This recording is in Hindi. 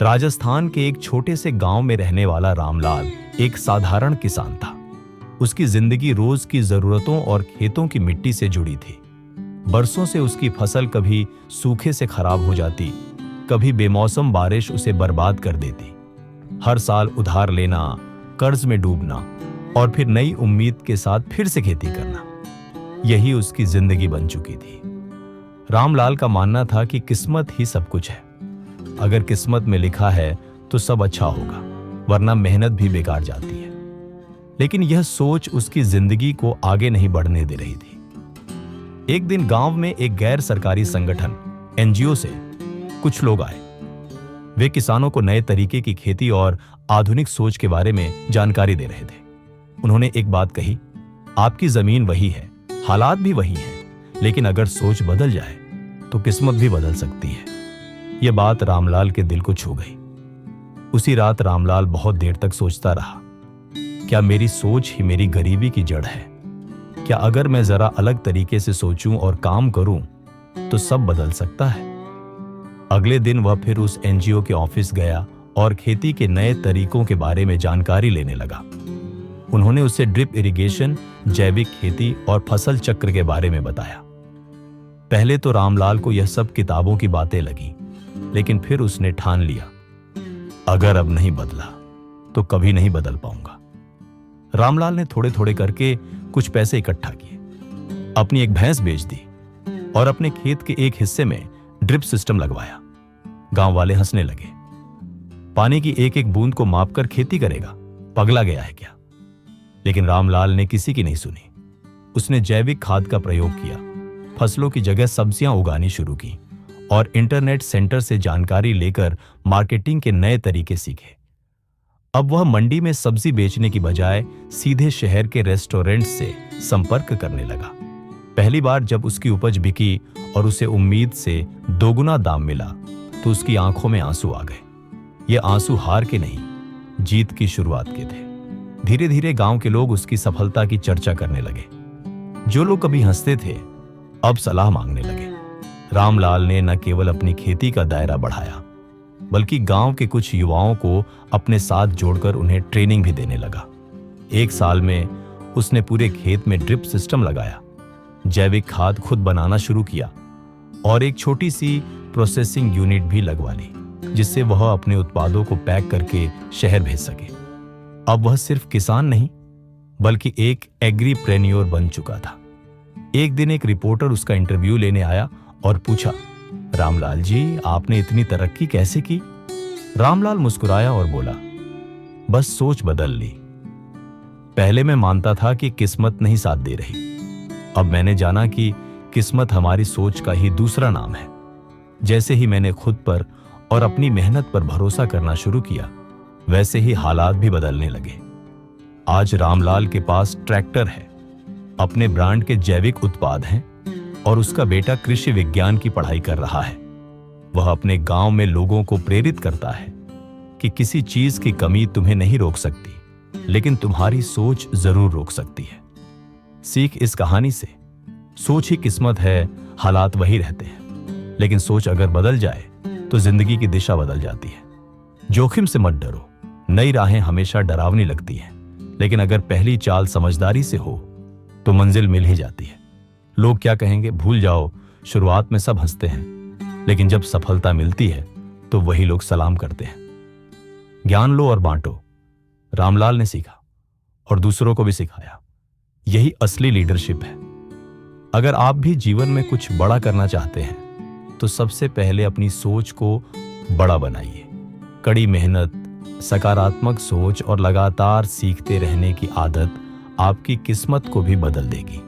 राजस्थान के एक छोटे से गांव में रहने वाला रामलाल एक साधारण किसान था। उसकी जिंदगी रोज की जरूरतों और खेतों की मिट्टी से जुड़ी थी। बरसों से उसकी फसल कभी सूखे से खराब हो जाती, कभी बेमौसम बारिश उसे बर्बाद कर देती। हर साल उधार लेना, कर्ज में डूबना और फिर नई उम्मीद के साथ फिर से खेती करना, यही उसकी जिंदगी बन चुकी थी। रामलाल का मानना था कि किस्मत ही सब कुछ है। अगर किस्मत में लिखा है तो सब अच्छा होगा, वरना मेहनत भी बेकार जाती है। लेकिन यह सोच उसकी जिंदगी को आगे नहीं बढ़ने दे रही थी। एक दिन गांव में एक गैर सरकारी संगठन एनजीओ से कुछ लोग आए। वे किसानों को नए तरीके की खेती और आधुनिक सोच के बारे में जानकारी दे रहे थे। उन्होंने एक बात कही, आपकी जमीन वही है, हालात भी वही हैं, लेकिन अगर सोच बदल जाए तो किस्मत भी बदल सकती है। यह बात रामलाल के दिल को छू गई। उसी रात रामलाल बहुत देर तक सोचता रहा, क्या मेरी सोच ही मेरी गरीबी की जड़ है? क्या अगर मैं जरा अलग तरीके से सोचूं और काम करूं तो सब बदल सकता है? अगले दिन वह फिर उस एनजीओ के ऑफिस गया और खेती के नए तरीकों के बारे में जानकारी लेने लगा। उन्होंने उसे ड्रिप इरिगेशन, जैविक खेती और फसल चक्र के बारे में बताया। पहले तो रामलाल को यह सब किताबों की बातें लगी, लेकिन फिर उसने ठान लिया, अगर अब नहीं बदला तो कभी नहीं बदल पाऊंगा। रामलाल ने थोड़े थोड़े करके कुछ पैसे इकट्ठा किए, अपनी एक भैंस बेच दी और अपने खेत के एक हिस्से में ड्रिप सिस्टम लगवाया। गांव वाले हंसने लगे। पानी की एक एक बूंद को मापकर खेती करेगा, पगला गया है क्या? लेकिन रामलाल ने किसी की नहीं सुनी। उसने जैविक खाद का प्रयोग किया, फसलों की जगह सब्जियां उगानी शुरू की और इंटरनेट सेंटर से जानकारी लेकर मार्केटिंग के नए तरीके सीखे। अब वह मंडी में सब्जी बेचने की बजाय सीधे शहर के रेस्टोरेंट से संपर्क करने लगा। पहली बार जब उसकी उपज बिकी और उसे उम्मीद से दोगुना दाम मिला तो उसकी आंखों में आंसू आ गए। ये आंसू हार के नहीं, जीत की शुरुआत के थे। धीरे धीरे गांव के लोग उसकी सफलता की चर्चा करने लगे। जो लोग कभी हंसते थे अब सलाह मांगने लगे। रामलाल ने न केवल अपनी खेती का दायरा बढ़ाया, बल्कि गांव के कुछ युवाओं को अपने साथ जोड़कर उन्हें ट्रेनिंग भी देने लगा। एक साल में उसने पूरे खेत में ड्रिप सिस्टम लगाया, जैविक खाद खुद बनाना शुरू किया और एक छोटी सी प्रोसेसिंग यूनिट भी लगवा ली, जिससे वह अपने उत्पादों को पैक करके शहर भेज सके। अब वह सिर्फ किसान नहीं, बल्कि एक एग्रीप्रेन्योर बन चुका था। एक दिन एक रिपोर्टर उसका इंटरव्यू लेने आया और पूछा, रामलाल जी, आपने इतनी तरक्की कैसे की? रामलाल मुस्कुराया और बोला, बस सोच बदल ली। पहले मैं मानता था कि किस्मत नहीं साथ दे रही, अब मैंने जाना कि किस्मत हमारी सोच का ही दूसरा नाम है। जैसे ही मैंने खुद पर और अपनी मेहनत पर भरोसा करना शुरू किया, वैसे ही हालात भी बदलने लगे। आज रामलाल के पास ट्रैक्टर है, अपने ब्रांड के जैविक उत्पाद हैं और उसका बेटा कृषि विज्ञान की पढ़ाई कर रहा है। वह अपने गांव में लोगों को प्रेरित करता है कि किसी चीज की कमी तुम्हें नहीं रोक सकती, लेकिन तुम्हारी सोच जरूर रोक सकती है। सीख इस कहानी से, सोच ही किस्मत है, हालात वही रहते हैं, लेकिन सोच अगर बदल जाए तो जिंदगी की दिशा बदल जाती है। जोखिम से मत डरो, नई राहें हमेशा डरावनी लगती हैं, लेकिन अगर पहली चाल समझदारी से हो तो मंजिल मिल ही जाती है। लोग क्या कहेंगे भूल जाओ, शुरुआत में सब हंसते हैं, लेकिन जब सफलता मिलती है तो वही लोग सलाम करते हैं। ज्ञान लो और बांटो, रामलाल ने सीखा और दूसरों को भी सिखाया। यही असली लीडरशिप है। अगर आप भी जीवन में कुछ बड़ा करना चाहते हैं तो सबसे पहले अपनी सोच को बड़ा बनाइए। कड़ी मेहनत, सकारात्मक सोच और लगातार सीखते रहने की आदत आपकी किस्मत को भी बदल देगी।